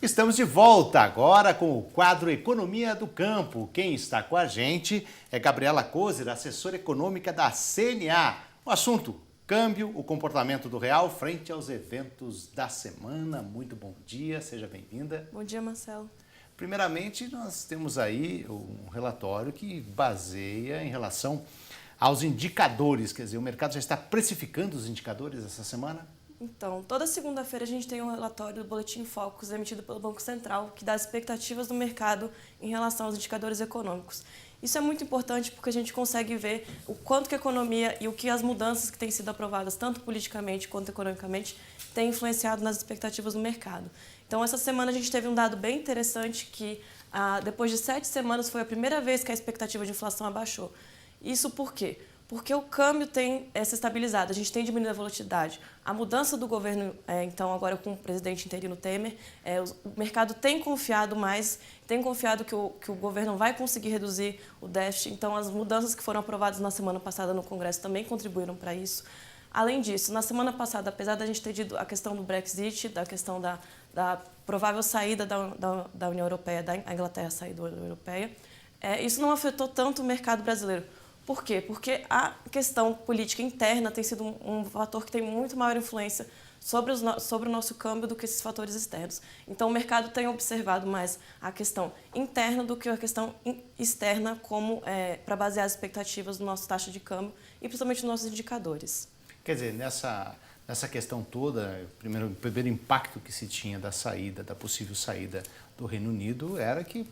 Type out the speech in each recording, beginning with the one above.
Estamos de volta agora com o quadro Economia do Campo. Quem está com a gente é Gabriela Kozer, assessora econômica da CNA. O assunto, câmbio, o comportamento do real frente aos eventos da semana. Muito bom dia, seja bem-vinda. Bom dia, Marcelo. Primeiramente, nós temos aí um relatório que baseia em relação aos indicadores. Quer dizer, o mercado já está precificando os indicadores essa semana? Então, toda segunda-feira a gente tem um relatório do Boletim Focus emitido pelo Banco Central que dá as expectativas do mercado em relação aos indicadores econômicos. Isso é muito importante porque a gente consegue ver o quanto que a economia e o que as mudanças que têm sido aprovadas, tanto politicamente quanto economicamente, têm influenciado nas expectativas do mercado. Então, essa semana a gente teve um dado bem interessante que, depois de 7 semanas, foi a primeira vez que a expectativa de inflação abaixou. Isso por quê? Porque o câmbio tem se estabilizado, a gente tem diminuído a volatilidade. A mudança do governo, então, agora com o presidente interino Temer, o mercado tem confiado mais, tem confiado que o governo vai conseguir reduzir o déficit. Então, as mudanças que foram aprovadas na semana passada no Congresso também contribuíram para isso. Além disso, na semana passada, apesar da gente ter tido a questão do Brexit, da questão da provável saída da União Europeia, da Inglaterra sair da União Europeia, isso não afetou tanto o mercado brasileiro. Por quê? Porque a questão política interna tem sido um fator que tem muito maior influência sobre o nosso câmbio do que esses fatores externos. Então, o mercado tem observado mais a questão interna do que a questão externa como para basear as expectativas do nosso taxa de câmbio e principalmente nos nossos indicadores. Quer dizer, nessa questão toda, o primeiro impacto que se tinha da possível saída do Reino Unido era que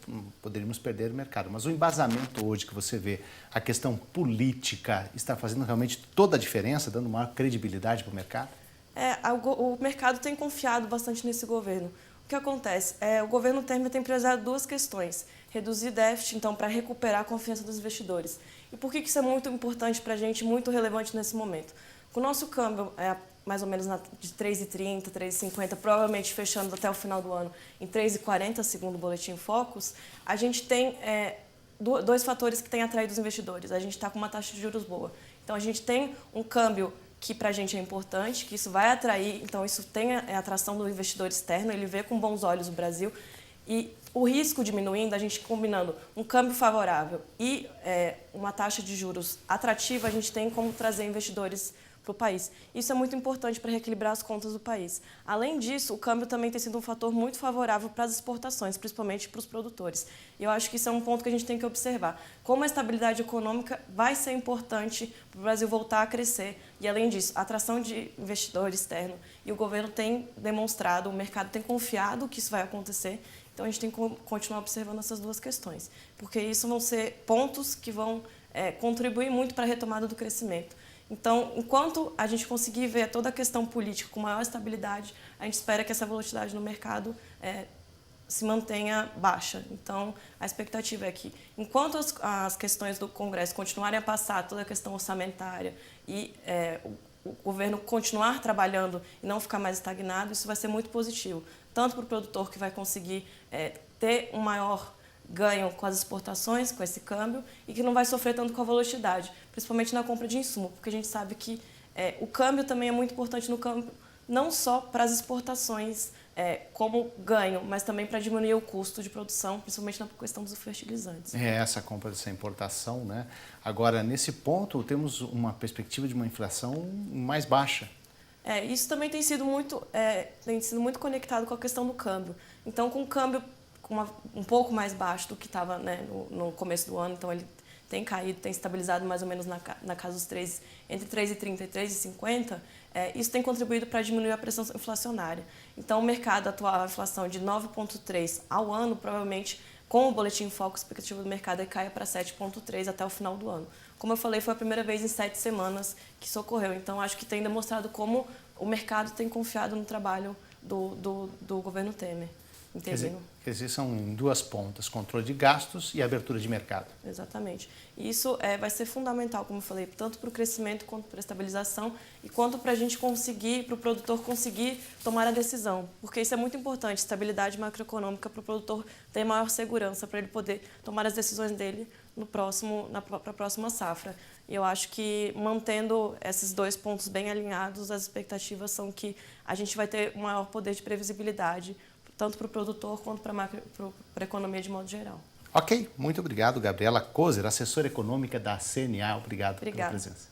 poderíamos perder o mercado. Mas o embasamento hoje que você vê, a questão política, está fazendo realmente toda a diferença, dando maior credibilidade para o mercado? O mercado tem confiado bastante nesse governo. O que acontece? O governo Temer tem priorizado duas questões. Reduzir déficit, então, para recuperar a confiança dos investidores. E por que isso é muito importante para a gente, muito relevante nesse momento? Com o nosso câmbio mais ou menos de 3,30, 3,50, provavelmente fechando até o final do ano em 3,40, segundo o Boletim Focus, a gente tem dois fatores que têm atraído os investidores. A gente está com uma taxa de juros boa. Então, a gente tem um câmbio que para a gente é importante, que isso vai atrair, então isso tem a atração do investidor externo, ele vê com bons olhos o Brasil. E o risco diminuindo, a gente combinando um câmbio favorável e uma taxa de juros atrativa, a gente tem como trazer investidores para o país. Isso é muito importante para reequilibrar as contas do país. Além disso, o câmbio também tem sido um fator muito favorável para as exportações, principalmente para os produtores. E eu acho que isso é um ponto que a gente tem que observar. Como a estabilidade econômica vai ser importante para o Brasil voltar a crescer. E, além disso, a atração de investidor externo. E o governo tem demonstrado, o mercado tem confiado que isso vai acontecer. Então, a gente tem que continuar observando essas duas questões. Porque isso vão ser pontos que vão contribuir muito para a retomada do crescimento. Então, enquanto a gente conseguir ver toda a questão política com maior estabilidade, a gente espera que essa volatilidade no mercado se mantenha baixa. Então, a expectativa é que, enquanto as questões do Congresso continuarem a passar, toda a questão orçamentária e o governo continuar trabalhando e não ficar mais estagnado, isso vai ser muito positivo, tanto para o produtor que vai conseguir ter um maior ganho com as exportações, com esse câmbio, e que não vai sofrer tanto com a volatilidade, principalmente na compra de insumo, porque a gente sabe que o câmbio também é muito importante no câmbio, não só para as exportações como ganho, mas também para diminuir o custo de produção, principalmente na questão dos fertilizantes. Essa compra dessa importação, né? Agora, nesse ponto, temos uma perspectiva de uma inflação mais baixa. Isso também tem sido muito conectado com a questão do câmbio. Então, com o câmbio um pouco mais baixo do que estava no começo do ano, então ele tem caído, tem estabilizado mais ou menos na casa dos entre 3,30 e 3,50, isso tem contribuído para diminuir a pressão inflacionária. Então, o mercado atual, a inflação de 9,3 ao ano, provavelmente, com o Boletim Focus, a expectativa do mercado caia para 7,3 até o final do ano. Como eu falei, foi a primeira vez em 7 semanas que isso ocorreu. Então, acho que tem demonstrado como o mercado tem confiado no trabalho do governo Temer. Quer dizer, são em duas pontas, controle de gastos e abertura de mercado. Exatamente. E isso vai ser fundamental, como eu falei, tanto para o crescimento quanto para a estabilização e quanto para a gente conseguir, para o produtor conseguir tomar a decisão. Porque isso é muito importante, estabilidade macroeconômica para o produtor ter maior segurança, para ele poder tomar as decisões dele para a próxima safra. E eu acho que mantendo esses dois pontos bem alinhados, as expectativas são que a gente vai ter um maior poder de previsibilidade tanto para o produtor quanto para a economia de modo geral. Ok, muito obrigado, Gabriela Kozer, assessora econômica da CNA. Obrigado pela presença.